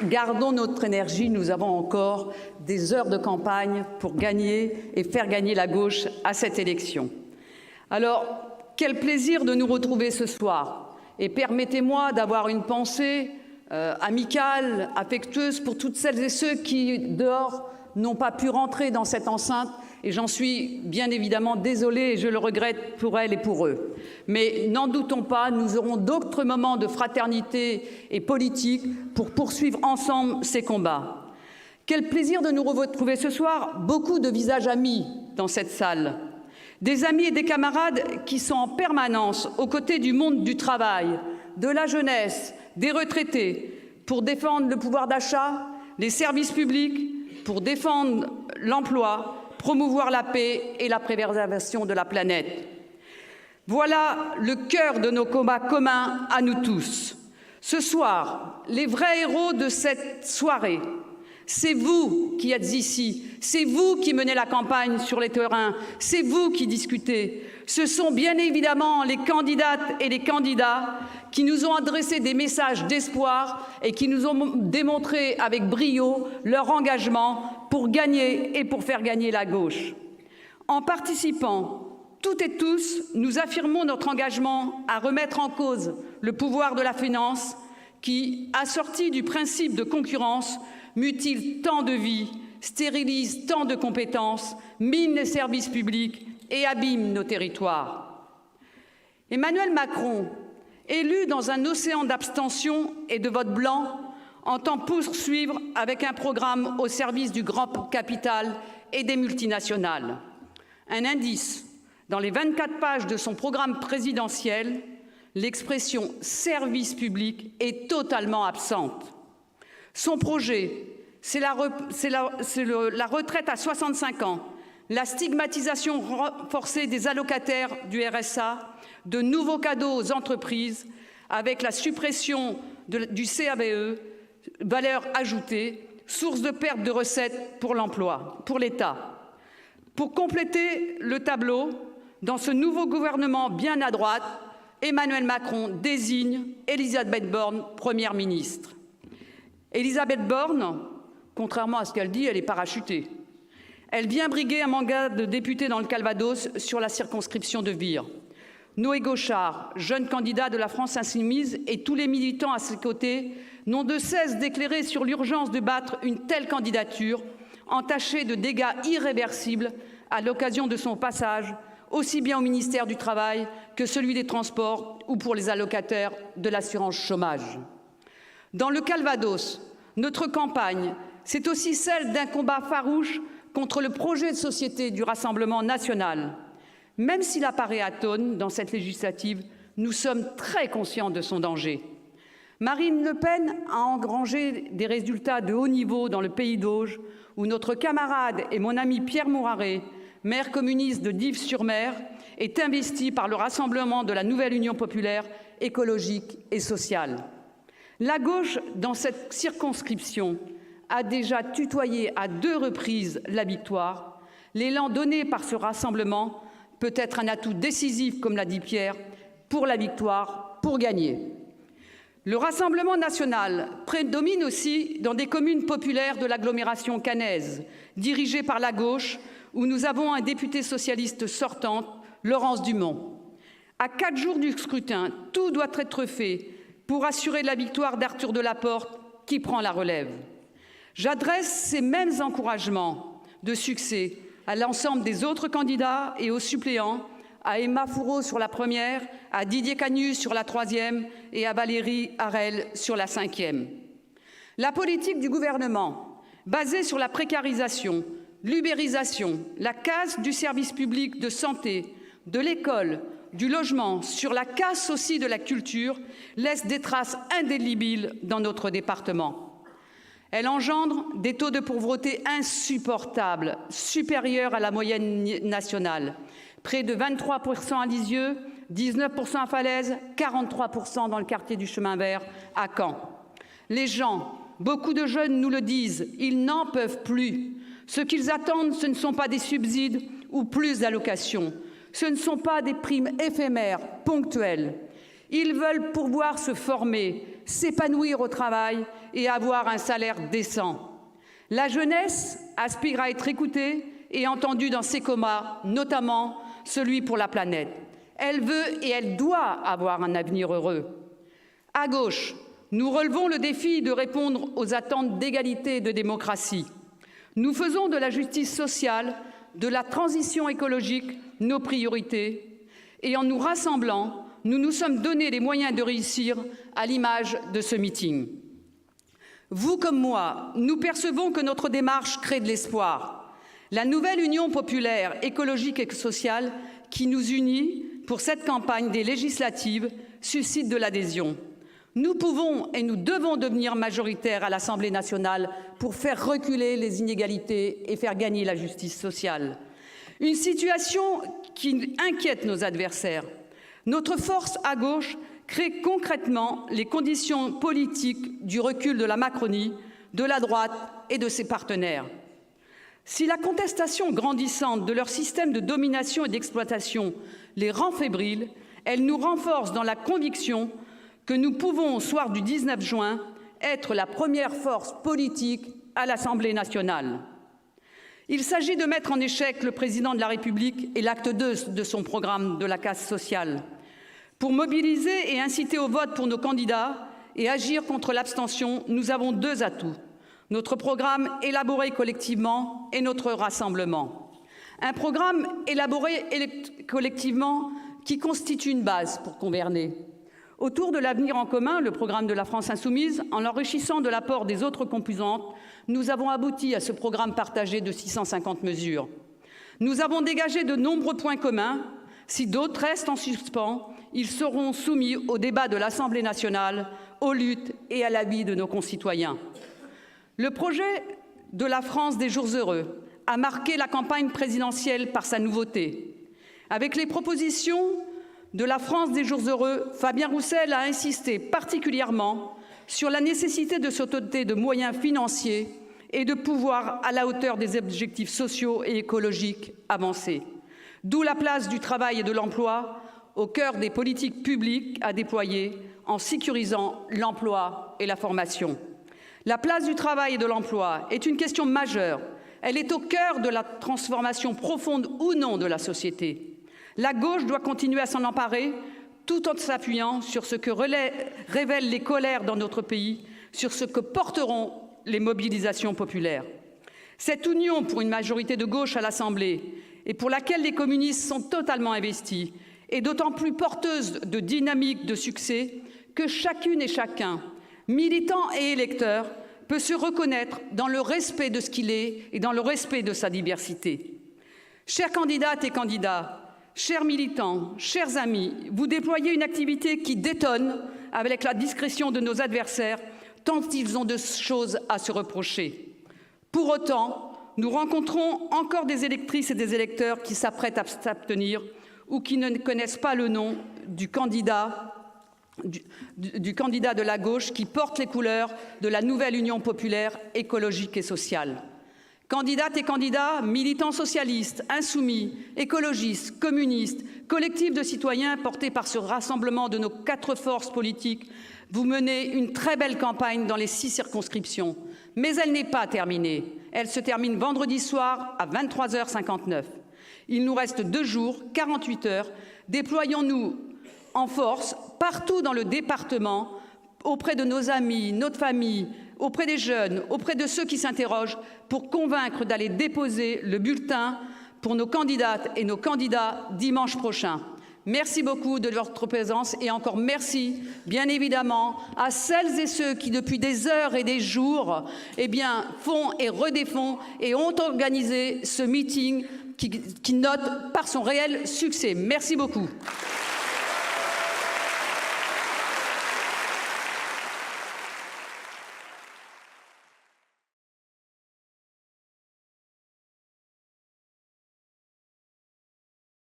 Gardons notre énergie, nous avons encore des heures de campagne pour gagner et faire gagner la gauche à cette élection. Alors, quel plaisir de nous retrouver ce soir. Et permettez-moi d'avoir une pensée amicale, affectueuse pour toutes celles et ceux qui, dehors, n'ont pas pu rentrer dans cette enceinte. Et j'en suis bien évidemment désolée et je le regrette pour elles et pour eux. Mais n'en doutons pas, nous aurons d'autres moments de fraternité et politique pour poursuivre ensemble ces combats. Quel plaisir de nous retrouver ce soir, beaucoup de visages amis dans cette salle. Des amis et des camarades qui sont en permanence aux côtés du monde du travail, de la jeunesse, des retraités, pour défendre le pouvoir d'achat, les services publics, pour défendre l'emploi, promouvoir la paix et la préservation de la planète. Voilà le cœur de nos combats communs à nous tous. Ce soir, les vrais héros de cette soirée, c'est vous qui êtes ici, c'est vous qui menez la campagne sur les terrains, c'est vous qui discutez. Ce sont bien évidemment les candidates et les candidats qui nous ont adressé des messages d'espoir et qui nous ont démontré avec brio leur engagement pour gagner et pour faire gagner la gauche. En participant, toutes et tous, nous affirmons notre engagement à remettre en cause le pouvoir de la finance qui, assorti du principe de concurrence, mutile tant de vies, stérilise tant de compétences, mine les services publics et abîme nos territoires. Emmanuel Macron, élu dans un océan d'abstention et de vote blanc, entend poursuivre avec un programme au service du grand capital et des multinationales. Un indice, dans les 24 pages de son programme présidentiel, l'expression « service public » est totalement absente. Son projet, c'est la retraite à 65 ans, la stigmatisation renforcée des allocataires du RSA, de nouveaux cadeaux aux entreprises, avec la suppression du CABE, valeur ajoutée, source de perte de recettes pour l'emploi, pour l'État. Pour compléter le tableau, dans ce nouveau gouvernement bien à droite, Emmanuel Macron désigne Elisabeth Borne Première ministre. Elisabeth Borne, contrairement à ce qu'elle dit, elle est parachutée. Elle vient briguer un mandat de députée dans le Calvados sur la circonscription de Vire. Noé Gauchard, jeune candidat de la France insoumise, et tous les militants à ses côtés n'ont de cesse d'éclairer sur l'urgence de battre une telle candidature, entachée de dégâts irréversibles à l'occasion de son passage, aussi bien au ministère du Travail que celui des Transports ou pour les allocataires de l'assurance chômage. Dans le Calvados, notre campagne, c'est aussi celle d'un combat farouche contre le projet de société du Rassemblement national. Même s'il apparaît atone dans cette législative, nous sommes très conscients de son danger. Marine Le Pen a engrangé des résultats de haut niveau dans le Pays d'Auge, où notre camarade et mon ami Pierre Mouraret, maire communiste de Dives-sur-Mer, est investi par le rassemblement de la nouvelle Union populaire écologique et sociale. La gauche, dans cette circonscription, a déjà tutoyé à 2 reprises la victoire. L'élan donné par ce rassemblement peut être un atout décisif, comme l'a dit Pierre, pour la victoire, pour gagner. Le Rassemblement national prédomine aussi dans des communes populaires de l'agglomération caennaise, dirigées par la gauche, où nous avons un député socialiste sortante, Laurence Dumont. À 4 jours du scrutin, tout doit être fait pour assurer la victoire d'Arthur Delaporte, qui prend la relève. J'adresse ces mêmes encouragements de succès à l'ensemble des autres candidats et aux suppléants, à Emma Fourreau sur la première, à Didier Cagnus sur la 3e et à Valérie Harel sur la 5e. La politique du gouvernement, basée sur la précarisation, l'ubérisation, la casse du service public de santé, de l'école, du logement, sur la casse aussi de la culture, laisse des traces indélébiles dans notre département. Elle engendre des taux de pauvreté insupportables, supérieurs à la moyenne nationale. Près de 23% à Lisieux, 19% à Falaise, 43% dans le quartier du Chemin Vert à Caen. Les gens, beaucoup de jeunes nous le disent, ils n'en peuvent plus. Ce qu'ils attendent, ce ne sont pas des subsides ou plus d'allocations. Ce ne sont pas des primes éphémères, ponctuelles. Ils veulent pouvoir se former, s'épanouir au travail et avoir un salaire décent. La jeunesse aspire à être écoutée et entendue dans ses combats, notamment celui pour la planète. Elle veut et elle doit avoir un avenir heureux. À gauche, nous relevons le défi de répondre aux attentes d'égalité et de démocratie. Nous faisons de la justice sociale, de la transition écologique nos priorités et en nous rassemblant, nous nous sommes donné les moyens de réussir à l'image de ce meeting. Vous comme moi, nous percevons que notre démarche crée de l'espoir. La nouvelle Union populaire, écologique et sociale qui nous unit pour cette campagne des législatives suscite de l'adhésion. Nous pouvons et nous devons devenir majoritaires à l'Assemblée nationale pour faire reculer les inégalités et faire gagner la justice sociale. Une situation qui inquiète nos adversaires. Notre force à gauche crée concrètement les conditions politiques du recul de la Macronie, de la droite et de ses partenaires. Si la contestation grandissante de leur système de domination et d'exploitation les rend fébriles, elle nous renforce dans la conviction que nous pouvons, au soir du 19 juin, être la première force politique à l'Assemblée nationale. Il s'agit de mettre en échec le président de la République et l'acte 2 de son programme de la casse sociale. Pour mobiliser et inciter au vote pour nos candidats et agir contre l'abstention, nous avons 2 atouts. Notre programme élaboré collectivement et notre rassemblement. Un programme élaboré collectivement qui constitue une base pour gouverner. Autour de l'avenir en commun, le programme de la France insoumise, en l'enrichissant de l'apport des autres composantes, nous avons abouti à ce programme partagé de 650 mesures. Nous avons dégagé de nombreux points communs. Si d'autres restent en suspens, ils seront soumis au débat de l'Assemblée nationale, aux luttes et à la vie de nos concitoyens. Le projet de la France des jours heureux a marqué la campagne présidentielle par sa nouveauté. Avec les propositions de la France des jours heureux, Fabien Roussel a insisté particulièrement sur la nécessité de se doter de moyens financiers et de pouvoir à la hauteur des objectifs sociaux et écologiques avancés. D'où la place du travail et de l'emploi au cœur des politiques publiques à déployer en sécurisant l'emploi et la formation. La place du travail et de l'emploi est une question majeure. Elle est au cœur de la transformation profonde ou non de la société. La gauche doit continuer à s'en emparer tout en s'appuyant sur ce que révèlent les colères dans notre pays, sur ce que porteront les mobilisations populaires. Cette union pour une majorité de gauche à l'Assemblée et pour laquelle les communistes sont totalement investis est d'autant plus porteuse de dynamique de succès que chacune et chacun, militant et électeur, peut se reconnaître dans le respect de ce qu'il est et dans le respect de sa diversité. Chères candidates et candidats, chers militants, chers amis, vous déployez une activité qui détonne avec la discrétion de nos adversaires, tant ils ont de choses à se reprocher. Pour autant, nous rencontrons encore des électrices et des électeurs qui s'apprêtent à s'abstenir ou qui ne connaissent pas le nom du candidat de la gauche qui porte les couleurs de la nouvelle Union populaire écologique et sociale. Candidates et candidats, militants socialistes, insoumis, écologistes, communistes, collectifs de citoyens portés par ce rassemblement de nos 4 forces politiques, vous menez une très belle campagne dans les 6 circonscriptions. Mais elle n'est pas terminée. Elle se termine vendredi soir à 23h59. Il nous reste 2 jours, 48 heures. Déployons-nous en force partout dans le département, auprès de nos amis, notre famille, auprès des jeunes, auprès de ceux qui s'interrogent, pour convaincre d'aller déposer le bulletin pour nos candidates et nos candidats dimanche prochain. Merci beaucoup de votre présence et encore merci, bien évidemment, à celles et ceux qui, depuis des heures et des jours, font et redéfont et ont organisé ce meeting qui note par son réel succès. Merci beaucoup.